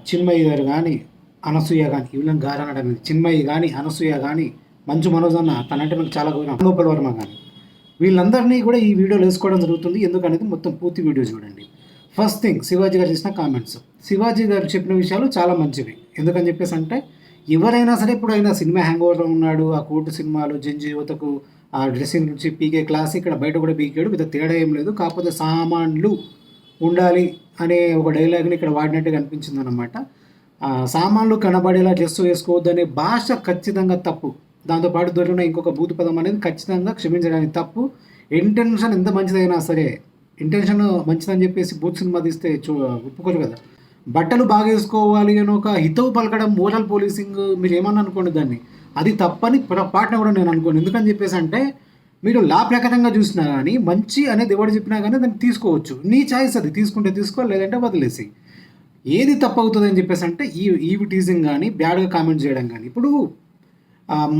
చిన్మయి గారు కానీ, అనసూయ కానీ, వీళ్ళని గారు అనడం లేదు, చిన్మయి కానీ, అనసూయ కానీ, మంచు మనోజ్ అన్న తనంటే మనకు చాలా గౌరవం, గోపాల్ వర్మ కానీ, వీళ్ళందరినీ కూడా ఈ వీడియోలో వేసుకోవడం జరుగుతుంది. ఎందుకనేది మొత్తం పూర్తి వీడియో చూడండి. ఫస్ట్ థింగ్, శివాజీ గారు చేసిన కామెంట్స్. శివాజీ గారు చెప్పిన విషయాలు చాలా మంచివి. ఎందుకని చెప్పేసి అంటే, ఎవరైనా సరే ఇప్పుడు ఆయన సినిమా హ్యాంగ్ ఓవర్లో ఉన్నాడు, ఆ కోర్టు సినిమాలు జంజి యువతకు ఆ డ్రెస్సింగ్ నుంచి పీకే క్లాస్, ఇక్కడ బయట కూడా పీకాడు, పెద్ద తేడా ఏం లేదు. కాకపోతే సామాన్లు ఉండాలి అనే ఒక డైలాగ్ని ఇక్కడ వాడినట్టుగా అనిపించింది అనమాట. సామాన్లు కనబడేలా డ్రెస్ వేసుకోవద్దు అనే భాష ఖచ్చితంగా తప్పు. దాంతోపాటు దొరికిన ఇంకొక భూత పదం అనేది ఖచ్చితంగా క్షమించడానికి తప్పు. ఇంటెన్షన్ ఎంత మంచిదైనా సరే, ఇంటెన్షన్ మంచిదని చెప్పేసి బూత్ సినిమా తీస్తే ఒప్పుకోరు కదా. బట్టలు బాగా వేసుకోవాలి అని ఒక హితవు పలకడం, మోరల్ పోలీసింగ్, మీరు ఏమన్నా అనుకోండి దాన్ని, అది తప్పని పొరపాటున కూడా నేను అనుకోను. ఎందుకని చెప్పేసి అంటే, మీరు లా ప్రకారంగా చూసినా కానీ మంచి అనేది ఎవరు చెప్పినా కానీ దాన్ని తీసుకోవచ్చు. నీ ఛాయిస్, అది తీసుకుంటే తీసుకో, లేదంటే వదిలేసి. ఏది తప్పు అవుతుంది అని చెప్పేసి అంటే ఈవి టీజింగ్ కానీ, బ్యాడ్గా కామెంట్ చేయడం కానీ. ఇప్పుడు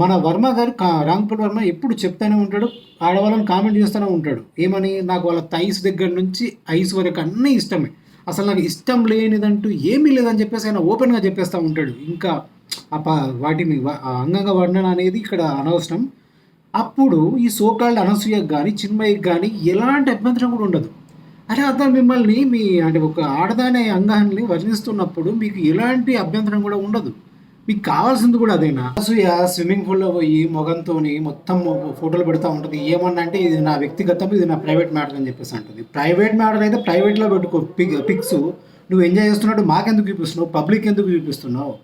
మన వర్మ గారు, రాంగోపాల్ వర్మ ఎప్పుడు చెప్తూనే ఉంటాడు, ఆడవాళ్ళని కామెంట్ చేస్తూనే ఉంటాడు. ఏమని, నాకు వాళ్ళ థైస్ దగ్గర నుంచి ఐస్ వరకు అన్నీ ఇష్టమే, అసలు నాకు ఇష్టం లేనిదంటూ ఏమీ లేదని చెప్పేసి ఆయన ఓపెన్గా చెప్పేస్తూ ఉంటాడు. ఇంకా వాటిని అంగంగా వర్ణన అనేది ఇక్కడ అనవసరం. అప్పుడు ఈ సోకాల్డ్ అనసూయకు కానీ, చిన్మయికి కానీ ఎలాంటి అభ్యంతరం కూడా ఉండదు. అరే అతను మిమ్మల్ని అంటే ఒక ఆడదానే అంగాన్ని వర్ణిస్తున్నప్పుడు మీకు ఎలాంటి అభ్యంతరం కూడా ఉండదు. మీకు కావాల్సింది కూడా అదేనా. అనసూయ స్విమ్మింగ్ పూల్లో పోయి మొగంతో మొత్తం ఫోటోలు పెడతా ఉంటుంది. ఏమన్నా అంటే ఇది నా వ్యక్తిగతం, ఇది నా ప్రైవేట్ మ్యాటర్ అని చెప్పేసి అంటుంది. ప్రైవేట్ మ్యాటర్ అయితే ప్రైవేట్లో పెట్టుకో పిక్స్. నువ్వు ఎంజాయ్ చేస్తున్నట్టు మాకెందుకు చూపిస్తున్నావు, పబ్లిక్ ఎందుకు చూపిస్తున్నావు?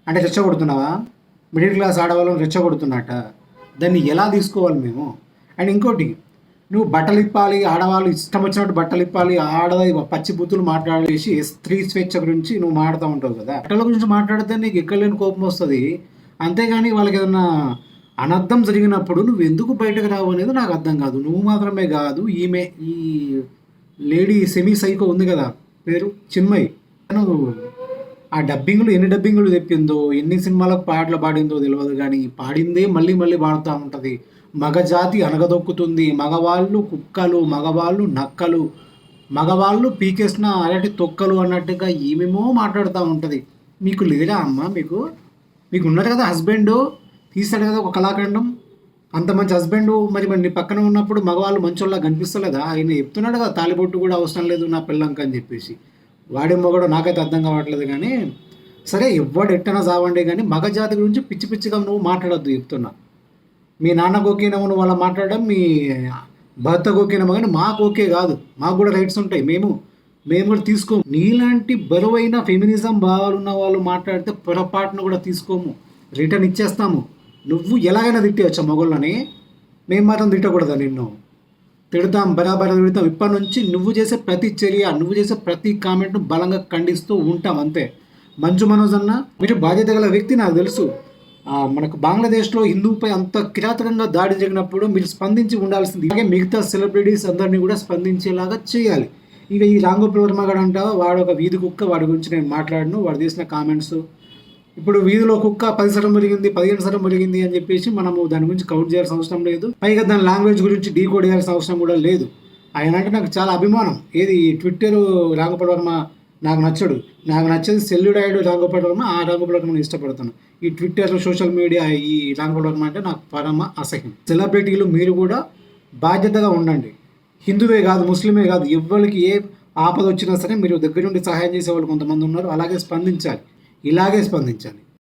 అంటే రెచ్చగొడుతున్నావా? మిడిల్ క్లాస్ ఆడవాళ్ళని రెచ్చగొడుతున్నట్ట. దాన్ని ఎలా తీసుకోవాలి మేము? అండ్ ఇంకోటి, నువ్వు బట్టలు ఇప్పాలి, ఆడవాళ్ళు ఇష్టం వచ్చినట్టు బట్టలు ఇప్పాలి, పచ్చి బుద్ధులు మాట్లాడేసి స్త్రీ స్వేచ్ఛ గురించి నువ్వు మాట్లాడుతూ ఉంటావు కదా. బట్టల గురించి మాట్లాడితే నీకు ఎక్కడలేని కోపం వస్తుంది. అంతేగాని వాళ్ళకి ఏదన్నా అనర్థం జరిగినప్పుడు నువ్వు ఎందుకు బయటకు రావు అనేది నాకు అర్థం కాదు. నువ్వు మాత్రమే కాదు, ఈమె ఈ లేడీ సెమీ సైకో ఉంది కదా, పేరు చిన్మయి, ఆ డబ్బింగ్లు ఎన్ని డబ్బింగ్లు చెప్పిందో, ఎన్ని సినిమాలకు పాటలు పాడిందో తెలియదు, కానీ పాడిందే మళ్ళీ మళ్ళీ పాడుతూ ఉంటుంది. మగజాతి అనగదొక్కుతుంది, మగవాళ్ళు కుక్కలు, మగవాళ్ళు నక్కలు, మగవాళ్ళు పీకేసిన అరటి తొక్కలు అన్నట్టుగా ఏమేమో మాట్లాడుతూ ఉంటుంది. మీకు లేరా అమ్మ? మీకు ఉన్నారు కదా హస్బెండ్, తీస్తాడు కదా ఒక కళాఖండం, అంత మంచి హస్బెండ్. మరి నీ పక్కన ఉన్నప్పుడు మగవాళ్ళు మంచోళ్ళ కనిపిస్తలేదా? ఆయన చెప్తున్నాడు కదా, తాలిబొట్టు కూడా అవసరం లేదు నా పిల్లంక అని చెప్పేసి. వాడేమో కూడా నాకైతే అర్థం కావట్లేదు. కానీ సరే, ఎవడు ఎట్టనా చావండి, కానీ మగజాతి గురించి పిచ్చి పిచ్చిగా నువ్వు మాట్లాడొద్దు చెప్తున్నా. మీ నాన్నకు ఓకేనేమో నువ్వు అలా మాట్లాడడం, మీ భర్తకు ఓకేనేమో, కానీ మాకు ఓకే కాదు. మాకు కూడా రైట్స్ ఉంటాయి, మేము కూడా తీసుకోము. నీలాంటి బరువైన ఫెమినిజం భావాలు ఉన్న వాళ్ళు మాట్లాడితే పొరపాటును కూడా తీసుకోము, రిటర్న్ ఇచ్చేస్తాము. నువ్వు ఎలాగైనా తిట్టేవచ్చా మగోళ్ళని, మేము మాత్రం తిట్టకూడదా? నిన్ను తిడతాం, బరాబర్ తిడతాం. ఇప్పటి నుంచి నువ్వు చేసే ప్రతి చర్య, నువ్వు చేసే ప్రతి కామెంట్ను బలంగా ఖండిస్తూ ఉంటాం, అంతే. మంచు మనోజ్ అన్న, మీరు బాధ్యత గల వ్యక్తి, నాకు తెలుసు. మనకు బంగ్లాదేశ్లో హిందువుపై అంత కిరాతకంగా దాడి జరిగినప్పుడు మీరు స్పందించి ఉండాల్సింది. అలాగే మిగతా సెలబ్రిటీస్ అందరినీ కూడా స్పందించేలాగా చేయాలి. ఇక ఈ రాంగోపాల్ వర్మ గారు అంట, వాడు ఒక వీధి కుక్క, వాడి గురించి నేను మాట్లాడను. వాడు చేసిన కామెంట్స్, ఇప్పుడు వీధిలో కుక్క 10 శాతం పెరిగింది, 15 శాతం పెరిగింది అని చెప్పేసి మనము దాని గురించి కౌంట్ చేయాల్సిన అవసరం లేదు. పైగా దాని లాంగ్వేజ్ గురించి డీకోడ్ చేయాల్సిన అవసరం కూడా లేదు. ఆయన అంటే నాకు చాలా అభిమానం. ఏది ట్విట్టర్ రాంగోపాల్ వర్మ నాకు నచ్చడు, నాకు నచ్చేది సెల్లుడాయుడు రాంగోపాల్ వర్మ. ఆ రాంగోపాల్ వర్మ నేను ఇష్టపడతాను. ఈ ట్విట్టర్, సోషల్ మీడియా, ఈ రాంగోపాల్ వర్మ అంటే నాకు పరమ అసహ్యం. సెలబ్రిటీలు మీరు కూడా బాధ్యతగా ఉండండి. హిందువే కాదు, ముస్లిమే కాదు, ఎవరికి ఏ ఆపద వచ్చినా సరే మీరు దగ్గర నుండి సహాయం చేసేవాళ్ళు కొంతమంది ఉన్నారు. అలాగే స్పందించాలి, ఇలాగే స్పందించాలి.